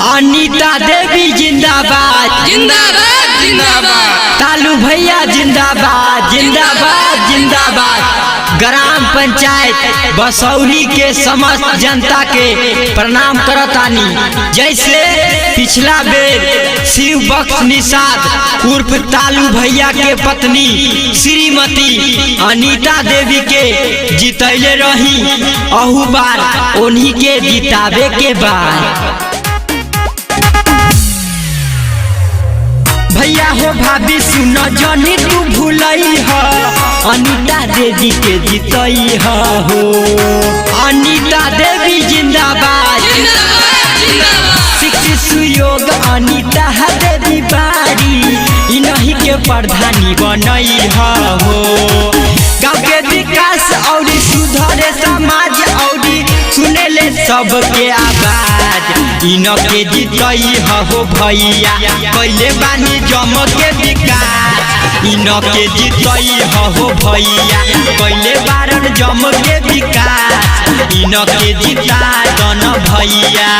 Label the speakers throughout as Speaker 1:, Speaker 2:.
Speaker 1: अनीता देवी जिंदाबाद
Speaker 2: जिंदाबाद जिंदाबाद।
Speaker 1: तालू भैया जिंदाबाद जिंदाबाद जिंदाबाद। ग्राम पंचायत बसौली के समस्त जनता के प्रणाम करतानी। जैसे पिछला बेर शिव बख्श निषाद उर्फ तालू भैया के पत्नी श्रीमती अनीता देवी के जितैले रही, अहू बार उन्हीं के जितावे के बाद। भैया हो भाभी सुन जनी तू भूलई हो, अनीता देवी के जितई हो। अनीता देवी जिंदाबाद शिक्षित सुयोग अनीता देवी बारी, इन्हीं के प्रधानी बनई हो। गाँव के विकास और सुधरे समाज और सुने ले सबके आवाज, इनके जितई हो भैया कैले बानी जम के विकास। इनके जितई हो भैया कैले बारन जम के विकास, इनके जिता दन भैया।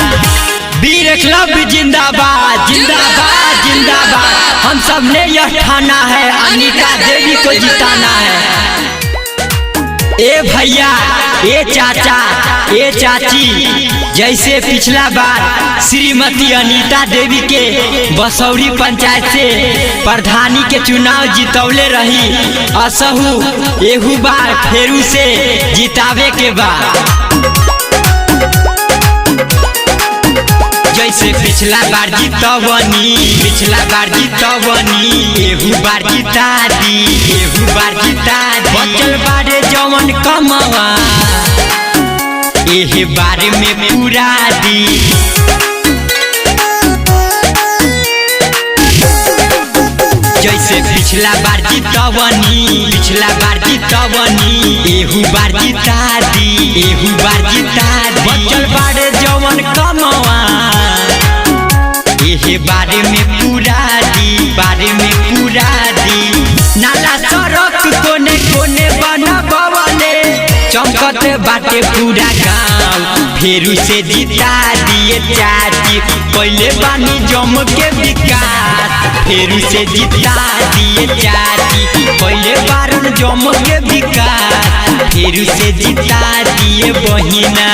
Speaker 1: वीर एकलव्य जिंदाबाद जिंदाबाद जिंदाबाद। हम सब ने यह ठाना है अनीता देवी को जिताना है। ए भैया ए चाचा ए चाची, जैसे पिछला बार श्रीमती अनीता देवी के बसौली पंचायत से प्रधानी के चुनाव जितौले रही, असहू एहू बार फेरू से जितावे के बाद। जैसे पिछला बार जितवनी एहू बार जिता दी, एहू बार जिता दी। बचल बारे जवन कमावा एहे बारे में पूरा दी। जैसे पिछला बार जितवनी एहू बार जिता दी, एहू बार जिता दी। बचल बारे जवन कमावा एहे बारे में पूरा दी। नाला सड़क कोने कोने बनवले, चमकत बाटे पूरा गाँव, फेरू से जिता दिए चाची पहले बानी जम के विकास। फेरू से जिता दिए चाची पहले बारन जम के विकास, फेरू से जिता दिए बहिना।